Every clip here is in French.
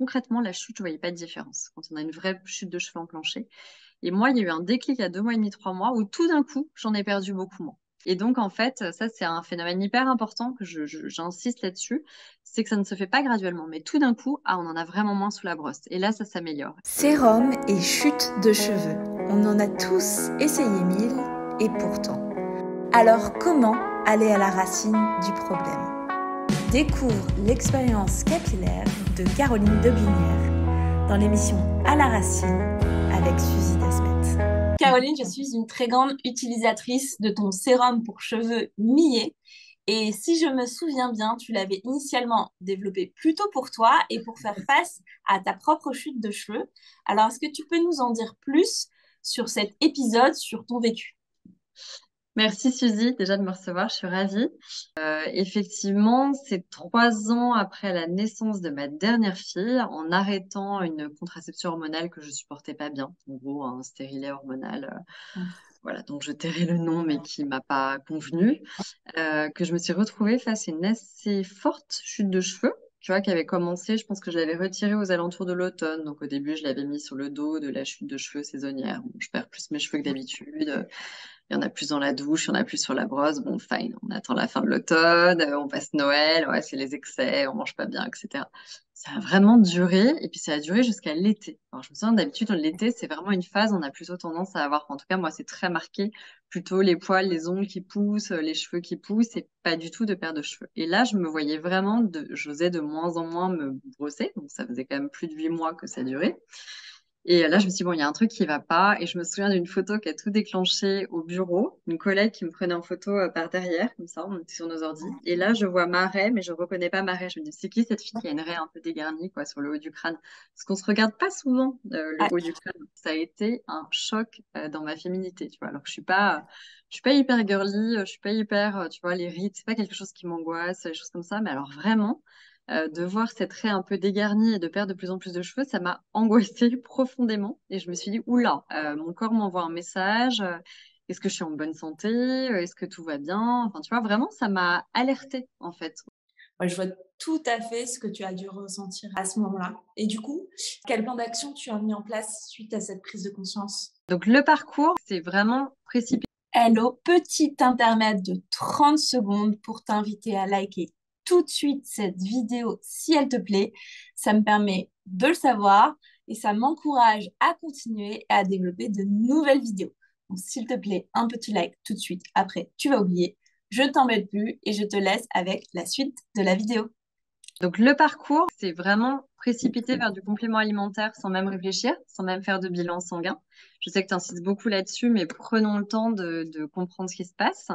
concrètement, la chute, je voyais pas de différence quand on a une vraie chute de cheveux enclenchée. Et moi, il y a eu un déclic il y a 2 mois et demi, 3 mois, où tout d'un coup, j'en ai perdu beaucoup moins. Et donc, en fait, ça, c'est un phénomène hyper important que j'insiste là-dessus, c'est que ça ne se fait pas graduellement, mais tout d'un coup, on en a vraiment moins sous la brosse. Et là, ça s'améliore. Sérum et chute de cheveux. On en a tous essayé mille, et pourtant. Alors, comment aller à la racine du problème? Découvre l'expérience capillaire de Caroline Deblinière dans l'émission À la racine avec Suzy Desmet. Caroline, je suis une très grande utilisatrice de ton sérum pour cheveux Millet. Et si je me souviens bien, tu l'avais initialement développé plutôt pour toi et pour faire face à ta propre chute de cheveux. Alors, est-ce que tu peux nous en dire plus sur cet épisode, sur ton vécu? Merci Suzy, déjà de me recevoir, je suis ravie. Effectivement, c'est 3 ans après la naissance de ma dernière fille, en arrêtant une contraception hormonale que je supportais pas bien, en gros un stérilet hormonal, voilà, dont je tairai le nom, mais qui m'a pas convenu, que je me suis retrouvée face à une assez forte chute de cheveux, tu vois, qui avait commencé, je pense que je l'avais retirée aux alentours de l'automne. Donc au début, je l'avais mis sur le dos de la chute de cheveux saisonnière. Bon, je perds plus mes cheveux que d'habitude. Il y en a plus dans la douche, il y en a plus sur la brosse. Bon, fine, on attend la fin de l'automne, on passe Noël, ouais, c'est les excès, on mange pas bien, etc. Ça a vraiment duré, et puis ça a duré jusqu'à l'été. Alors, je me souviens, d'habitude, l'été, c'est vraiment une phase, on a plutôt tendance à avoir, en tout cas, moi, c'est très marqué, plutôt les poils, les ongles qui poussent, les cheveux qui poussent, et pas du tout de perte de cheveux. Et là, je me voyais vraiment, j'osais de moins en moins me brosser, donc ça faisait quand même plus de 8 mois que ça durait. Et là, je me suis dit, bon, il y a un truc qui va pas. Et je me souviens d'une photo qui a tout déclenché au bureau. Une collègue qui me prenait en photo par derrière, comme ça, on était sur nos ordi. Et là, je vois ma raie, mais je reconnais pas ma raie. Je me dis, c'est qui cette fille qui a une raie un peu dégarnie, quoi, sur le haut du crâne? Parce qu'on se regarde pas souvent, le Ah, haut du crâne. Ça a été un choc dans ma féminité, tu vois. Alors que je suis pas hyper girly, je suis pas hyper, tu vois, les rides, c'est pas quelque chose qui m'angoisse, les choses comme ça. Mais alors vraiment, de voir cette raie un peu dégarnie et de perdre de plus en plus de cheveux, ça m'a angoissée profondément. Et je me suis dit, oula, mon corps m'envoie un message. Est-ce que je suis en bonne santé? Est-ce que tout va bien? Enfin, tu vois, vraiment, ça m'a alertée, en fait. ouais, je vois tout à fait ce que tu as dû ressentir à ce moment-là. Et du coup, quel plan d'action tu as mis en place suite à cette prise de conscience? Donc, le parcours, c'est vraiment précipité. Hello, petit intermède de 30 secondes pour t'inviter à liker tout de suite cette vidéo si elle te plaît. Ça me permet de le savoir et ça m'encourage à continuer et à développer de nouvelles vidéos. Donc, s'il te plaît, un petit like tout de suite. Après, tu vas oublier. Je t'embête plus et je te laisse avec la suite de la vidéo. Donc, le parcours, c'est vraiment précipité vers du complément alimentaire sans même réfléchir, sans même faire de bilan sanguin. Je sais que tu insistes beaucoup là-dessus, mais prenons le temps de comprendre ce qui se passe.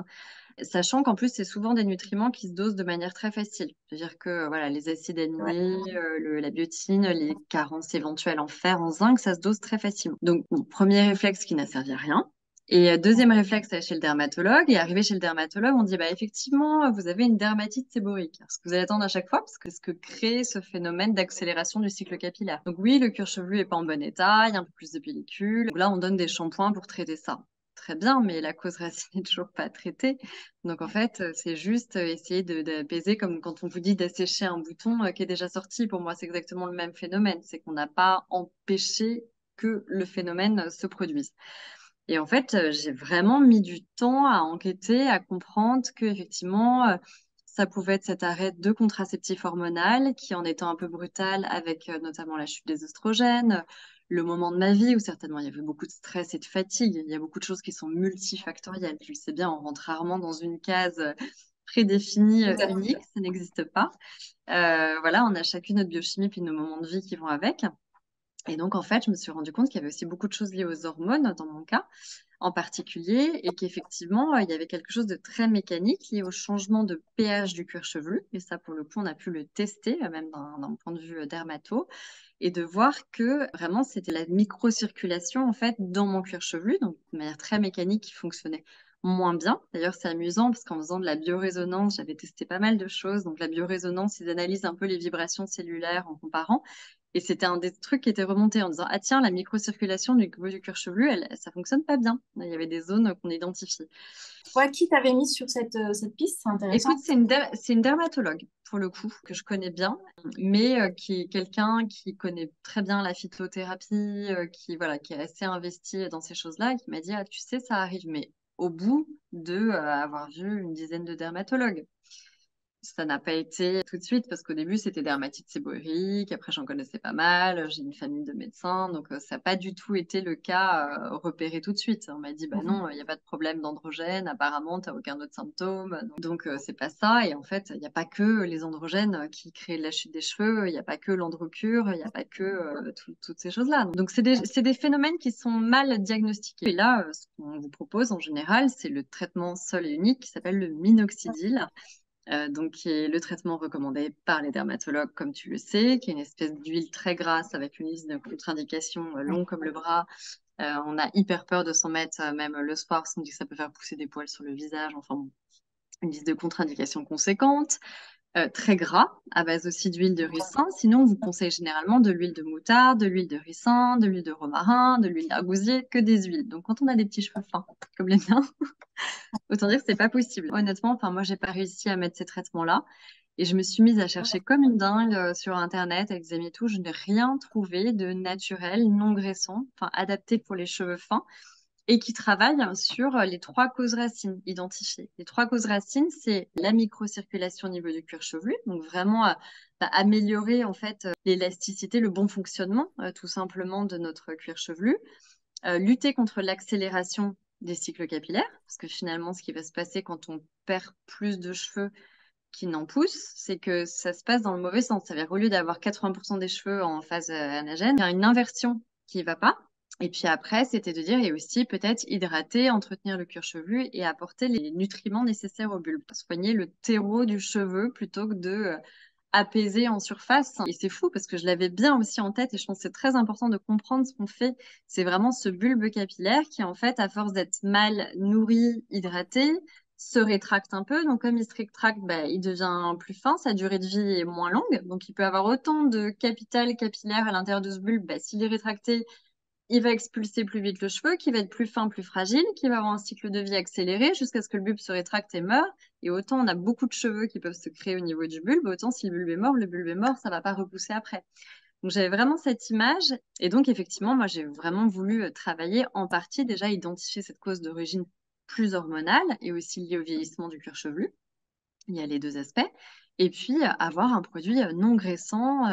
Sachant qu'en plus, c'est souvent des nutriments qui se dosent de manière très facile. C'est-à-dire que voilà, les acides Ouais. aminés, la biotine, les carences éventuelles en fer, en zinc, ça se dose très facilement. Donc, bon, premier réflexe qui n'a servi à rien. Et deuxième réflexe, c'est chez le dermatologue. Et arrivé chez le dermatologue, on dit, bah, effectivement, vous avez une dermatite séborrhéique. Ce que vous allez attendre à chaque fois, parce que ce que crée ce phénomène d'accélération du cycle capillaire. Donc oui, le cuir chevelu est pas en bon état, il y a un peu plus de pellicule. Donc là, on donne des shampoings pour traiter ça. Très bien, mais la cause racine n'est toujours pas traitée. Donc en fait, c'est juste essayer d'apaiser comme quand on vous dit d'assécher un bouton qui est déjà sorti. Pour moi, c'est exactement le même phénomène. C'est qu'on n'a pas empêché que le phénomène se produise. Et en fait, j'ai vraiment mis du temps à enquêter, à comprendre que effectivement, ça pouvait être cet arrêt de contraceptif hormonal qui, en étant un peu brutal avec notamment la chute des oestrogènes, le moment de ma vie où certainement il y avait beaucoup de stress et de fatigue. Il y a beaucoup de choses qui sont multifactorielles. Tu le sais bien, on rentre rarement dans une case prédéfinie Tout à unique, fait. ça n'existe pas. Voilà, on a chacune notre biochimie puis nos moments de vie qui vont avec. Et donc, en fait, je me suis rendu compte qu'il y avait aussi beaucoup de choses liées aux hormones dans mon cas en particulier, et qu'effectivement, il y avait quelque chose de très mécanique lié au changement de pH du cuir chevelu. Et ça, pour le coup, on a pu le tester, même d'un point de vue dermato, et de voir que vraiment, c'était la microcirculation, en fait, dans mon cuir chevelu, donc de manière très mécanique, qui fonctionnait moins bien. D'ailleurs, c'est amusant parce qu'en faisant de la biorésonance, j'avais testé pas mal de choses. Donc, la biorésonance, ils analysent un peu les vibrations cellulaires en comparant. Et c'était un des trucs qui était remonté en disant, ah tiens, la microcirculation du niveau du cuir chevelu, ça fonctionne pas bien. Il y avait des zones qu'on identifie. Toi, qui t'avait mis sur cette piste? C'est Écoute, intéressant. c'est une dermatologue. pour le coup, que je connais bien, mais qui est quelqu'un qui connaît très bien la phytothérapie, qui est assez investi dans ces choses-là, et qui m'a dit, ah, tu sais, ça arrive, mais au bout de avoir vu une dizaine de dermatologues. Ça n'a pas été tout de suite parce qu'au début, c'était dermatite séborrhéique. Après, j'en connaissais pas mal. J'ai une famille de médecins. Donc, ça n'a pas du tout été le cas repéré tout de suite. On m'a dit, bah non, il n'y a pas de problème d'androgène. Apparemment, tu n'as aucun autre symptôme. Donc, c'est pas ça. Et en fait, il n'y a pas que les androgènes qui créent la chute des cheveux. Il n'y a pas que l'androcure. Il n'y a pas que toutes ces choses-là. Donc, c'est des phénomènes qui sont mal diagnostiqués. Et là, ce qu'on vous propose en général, c'est le traitement seul et unique qui s'appelle le minoxidil. Donc qui est le traitement recommandé par les dermatologues, comme tu le sais, qui est une espèce d'huile très grasse avec une liste de contre-indications longue comme le bras. On a hyper peur de s'en mettre, même le soir, parce qu'on dit que ça peut faire pousser des poils sur le visage. Enfin, bon, une liste de contre-indications conséquente. Très gras, à base aussi d'huile de ricin. Sinon, on vous conseille généralement de l'huile de moutarde, de l'huile de ricin, de l'huile de romarin, de l'huile d'argousier, que des huiles. Donc, quand on a des petits cheveux fins, comme les miens, autant dire que c'est pas possible. Honnêtement, enfin, moi, j'ai pas réussi à mettre ces traitements-là. Et je me suis mise à chercher comme une dingue sur Internet, avec Xami et tout. Je n'ai rien trouvé de naturel, non graissant, enfin, adapté pour les cheveux fins et qui travaille sur les trois causes racines identifiées. Les trois causes racines, c'est la microcirculation au niveau du cuir chevelu, donc vraiment améliorer en fait l'élasticité, le bon fonctionnement tout simplement de notre cuir chevelu, lutter contre l'accélération des cycles capillaires, parce que finalement, ce qui va se passer quand on perd plus de cheveux qui n'en poussent, c'est que ça se passe dans le mauvais sens. Ça veut dire qu'au lieu d'avoir 80% des cheveux en phase anagène, il y a une inversion qui ne va pas. Et puis après, c'était de dire, et aussi peut-être hydrater, entretenir le cuir chevelu et apporter les nutriments nécessaires au bulbe. Soigner le terreau du cheveu plutôt que de apaiser en surface. Et c'est fou parce que je l'avais bien aussi en tête et je pense que c'est très important de comprendre ce qu'on fait. C'est vraiment ce bulbe capillaire qui, en fait, à force d'être mal nourri, hydraté, se rétracte un peu. Donc, comme il se rétracte, bah, il devient plus fin, sa durée de vie est moins longue. Donc, il peut avoir autant de capital capillaire à l'intérieur de ce bulbe. Bah, s'il est rétracté, il va expulser plus vite le cheveu, qui va être plus fin, plus fragile, qui va avoir un cycle de vie accéléré jusqu'à ce que le bulbe se rétracte et meure. Et autant on a beaucoup de cheveux qui peuvent se créer au niveau du bulbe, autant si le bulbe est mort, ça va pas repousser après. Donc j'avais vraiment cette image. Et donc effectivement, moi j'ai vraiment voulu travailler en partie déjà identifier cette cause d'origine plus hormonale et aussi liée au vieillissement du cuir chevelu. Il y a les deux aspects. Et puis avoir un produit non graissant,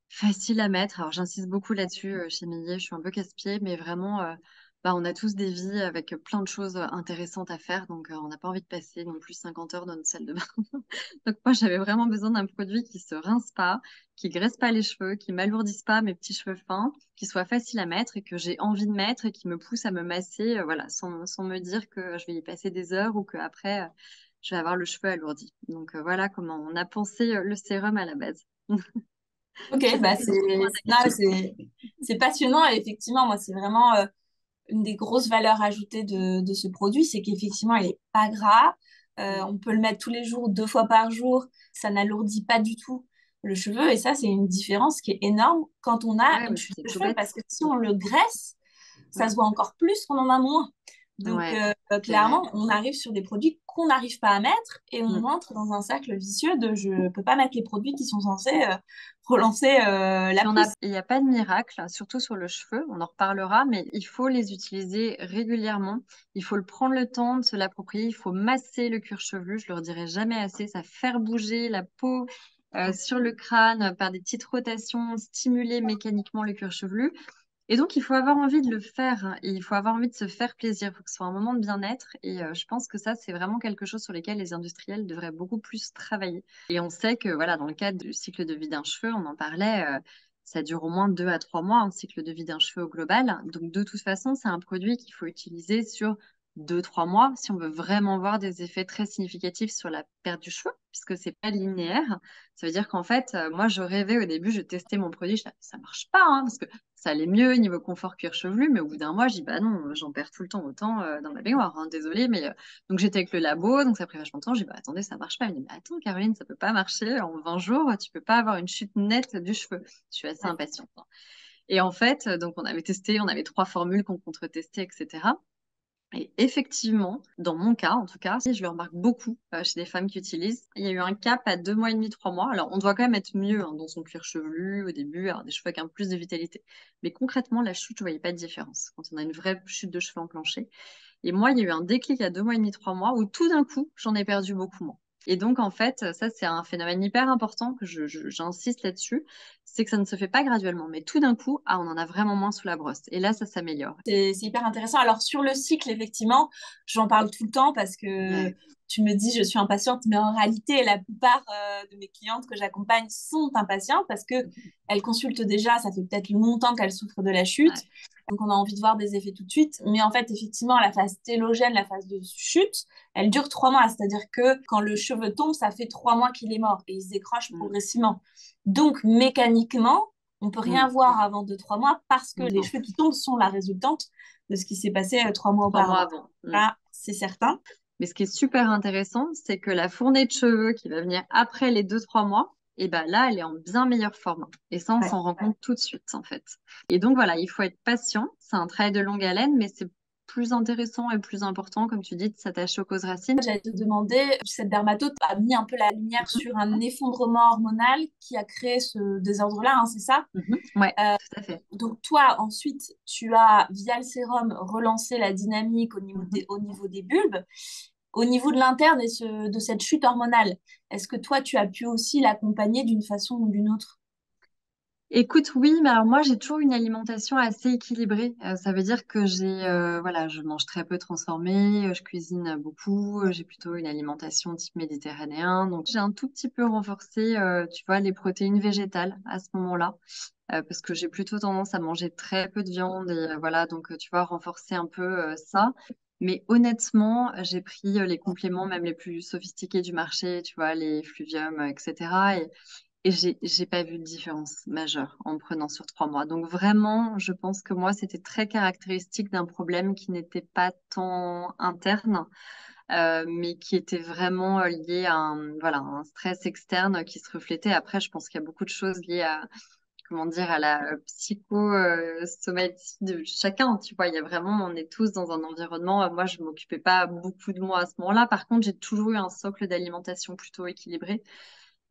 facile à mettre. Alors, j'insiste beaucoup là-dessus chez Millet. Je suis un peu casse-pied, mais vraiment, on a tous des vies avec plein de choses intéressantes à faire. Donc, on n'a pas envie de passer non plus 50 heures dans notre salle de bain. Donc, moi, j'avais vraiment besoin d'un produit qui se rince pas, qui graisse pas les cheveux, qui m'alourdisse pas mes petits cheveux fins, qui soit facile à mettre et que j'ai envie de mettre et qui me pousse à me masser, voilà, sans me dire que je vais y passer des heures ou qu'après, je vais avoir le cheveu alourdi. Donc, voilà comment on a pensé le sérum à la base. Ok, Je sais pas bah si tu réponds à ta question. c'est passionnant et effectivement, moi, c'est vraiment une des grosses valeurs ajoutées de ce produit, c'est qu'effectivement, il n'est pas gras. On peut le mettre tous les jours, 2 fois par jour. Ça n'alourdit pas du tout le cheveu. Et ça, c'est une différence qui est énorme quand on a Ouais, une mais chute c'est de tout cheveux. bête. Parce que si on le graisse, ça Mm. se voit encore plus qu'on en a moins. Donc, Ouais, c'est vrai. clairement, on arrive sur des produits qu'on n'arrive pas à mettre et on Mm. entre dans un cercle vicieux de je ne peux pas mettre les produits qui sont censés relancer la Puis pousse. il n'y a pas de miracle, surtout sur le cheveu, on en reparlera, mais il faut les utiliser régulièrement. Il faut le prendre le temps de se l'approprier. Il faut masser le cuir chevelu, je ne le redirai jamais assez. Ça faire bouger la peau sur le crâne par des petites rotations, stimuler mécaniquement le cuir chevelu. Et donc, il faut avoir envie de le faire, hein, et il faut avoir envie de se faire plaisir. Il faut que ce soit un moment de bien-être. Et je pense que ça, c'est vraiment quelque chose sur lequel les industriels devraient beaucoup plus travailler. Et on sait que, voilà, dans le cadre du cycle de vie d'un cheveu, on en parlait, ça dure au moins 2 à 3 mois, un cycle de vie d'un cheveu au global. Donc, de toute façon, c'est un produit qu'il faut utiliser sur 2, 3 mois si on veut vraiment voir des effets très significatifs sur la perte du cheveu, puisque c'est pas linéaire. Ça veut dire qu'en fait, moi, je rêvais au début, je testais mon produit, je disais, ça marche pas, hein, parce que ça allait mieux niveau confort cuir chevelu, mais au bout d'un mois, je dis bah non, j'en perds tout le temps autant dans ma baignoire, hein, désolée, mais donc j'étais avec le labo, donc ça a pris vachement de temps. Je dis bah attendez, ça marche pas. Il me dit mais attends Caroline, ça peut pas marcher en 20 jours, tu peux pas avoir une chute nette du cheveu. Je suis assez impatiente, hein. Et en fait, donc on avait testé, on avait 3 formules qu'on contre-testait, etc. Et effectivement, dans mon cas, en tout cas, je le remarque beaucoup chez des femmes qui utilisent. Il y a eu un cap à 2 mois et demi, 3 mois. Alors, on doit quand même être mieux dans son cuir chevelu au début, avoir des cheveux avec un peu plus de vitalité. Mais concrètement, la chute, je voyais pas de différence quand on a une vraie chute de cheveux enclenchée. Et moi, il y a eu un déclic à 2 mois et demi, 3 mois où tout d'un coup, j'en ai perdu beaucoup moins. Et donc, en fait, ça, c'est un phénomène hyper important que j'insiste là-dessus, c'est que ça ne se fait pas graduellement, mais tout d'un coup, on en a vraiment moins sous la brosse. Et là, ça s'améliore. C'est hyper intéressant. Alors, sur le cycle, effectivement, j'en parle tout le temps parce que Ouais. tu me dis, je suis impatiente, mais en réalité, la plupart de mes clientes que j'accompagne sont impatientes parce que elles consultent déjà, ça fait peut-être longtemps qu'elles souffrent de la chute. Ouais. Donc, on a envie de voir des effets tout de suite. Mais en fait, effectivement, la phase télogène, la phase de chute, elle dure 3 mois. C'est-à-dire que quand le cheveu tombe, ça fait 3 mois qu'il est mort et il se décroche Mm. progressivement. Donc, mécaniquement, on peut rien Mm. voir avant 2-3 mois parce que les Non. cheveux qui tombent sont la résultante de ce qui s'est passé 3 mois 3 mois auparavant. avant. Là, c'est certain. Mais ce qui est super intéressant, c'est que la fournée de cheveux qui va venir après les 2-3 mois, et ben là, elle est en bien meilleure forme. Et ça, on Ouais. s'en rend compte tout de suite, en fait. Et donc voilà, il faut être patient. C'est un travail de longue haleine, mais c'est plus intéressant et plus important, comme tu dis, de s'attacher aux causes racines. J'allais te demander, cette dermatose a mis un peu la lumière sur un effondrement hormonal qui a créé ce désordre-là, hein, c'est ça? Ouais, Euh, tout à fait. Donc toi, ensuite, tu as, via le sérum, relancé la dynamique au niveau des bulbes. Au niveau de l'interne et de cette chute hormonale, est-ce que toi, tu as pu aussi l'accompagner d'une façon ou d'une autre? Écoute, oui, mais alors moi j'ai toujours une alimentation assez équilibrée. Ça veut dire que voilà, je mange très peu transformé, je cuisine beaucoup, j'ai plutôt une alimentation type méditerranéen. Donc j'ai un tout petit peu renforcé, tu vois, les protéines végétales à ce moment-là, parce que j'ai plutôt tendance à manger très peu de viande et voilà, donc tu vois, renforcer un peu ça. Mais honnêtement, j'ai pris les compléments même les plus sophistiqués du marché, tu vois, les Fluvium, etc. Et j'ai pas vu de différence majeure en me prenant sur 3 mois. Donc vraiment, je pense que moi, c'était très caractéristique d'un problème qui n'était pas tant interne, mais qui était vraiment lié à voilà, un stress externe qui se reflétait. Après, je pense qu'il y a beaucoup de choses liées à, comment dire, à la psychosomatie de chacun. Tu vois, il y a vraiment, on est tous dans un environnement. Moi, je m'occupais pas beaucoup de moi à ce moment-là. Par contre, j'ai toujours eu un socle d'alimentation plutôt équilibré.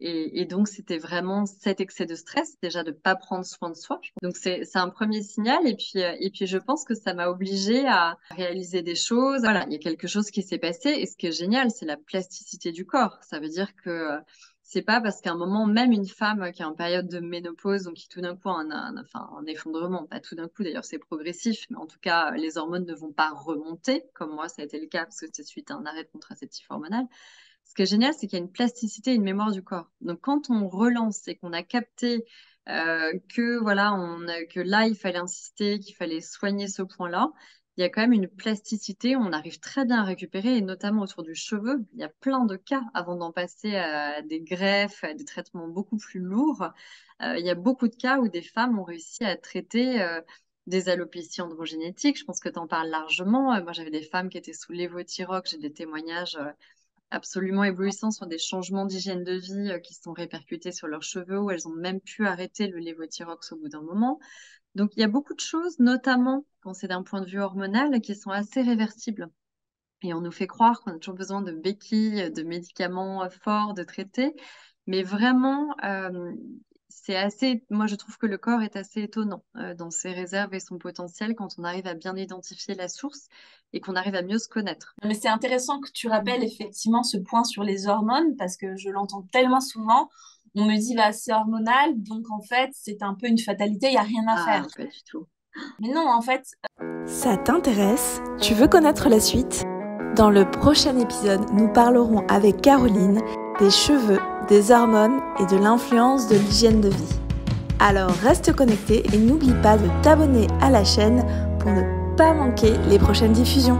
Et donc, c'était vraiment cet excès de stress, déjà de pas prendre soin de soi. Donc, c'est un premier signal. Et puis, je pense que ça m'a obligée à réaliser des choses. Voilà, il y a quelque chose qui s'est passé. Et ce qui est génial, c'est la plasticité du corps. Ça veut dire que c'est pas parce qu'à un moment, même une femme qui est en période de ménopause, donc qui tout d'un coup a enfin, un effondrement, pas tout d'un coup, d'ailleurs, c'est progressif, mais en tout cas, les hormones ne vont pas remonter, comme moi, ça a été le cas, parce que c'est suite à un arrêt de contraceptif hormonal. Ce qui est génial, c'est qu'il y a une plasticité et une mémoire du corps. Donc, quand on relance et qu'on a capté que voilà, que là, il fallait insister, qu'il fallait soigner ce point-là, il y a quand même une plasticité. On arrive très bien à récupérer, et notamment autour du cheveu. Il y a plein de cas avant d'en passer à des greffes, à des traitements beaucoup plus lourds. Il y a beaucoup de cas où des femmes ont réussi à traiter des alopécies androgénétiques. Je pense que tu en parles largement. Moi, j'avais des femmes qui étaient sous lévothyrox. J'ai des témoignages absolument éblouissants sur des changements d'hygiène de vie qui se sont répercutés sur leurs cheveux, où elles ont même pu arrêter le lévothyrox au bout d'un moment. Donc, il y a beaucoup de choses, notamment quand c'est d'un point de vue hormonal, qui sont assez réversibles. Et on nous fait croire qu'on a toujours besoin de béquilles, de médicaments forts, de traités. Mais vraiment, moi, je trouve que le corps est assez étonnant dans ses réserves et son potentiel quand on arrive à bien identifier la source et qu'on arrive à mieux se connaître. Mais c'est intéressant que tu rappelles effectivement ce point sur les hormones parce que je l'entends tellement souvent. On me dit, bah, c'est hormonal, donc en fait, c'est un peu une fatalité, il n'y a rien à faire. Pas du tout. Mais non, en fait, Ça t'intéresse? Tu veux connaître la suite? Dans le prochain épisode, nous parlerons avec Caroline des cheveux, des hormones et de l'influence de l'hygiène de vie. Alors reste connecté et n'oublie pas de t'abonner à la chaîne pour ne pas manquer les prochaines diffusions.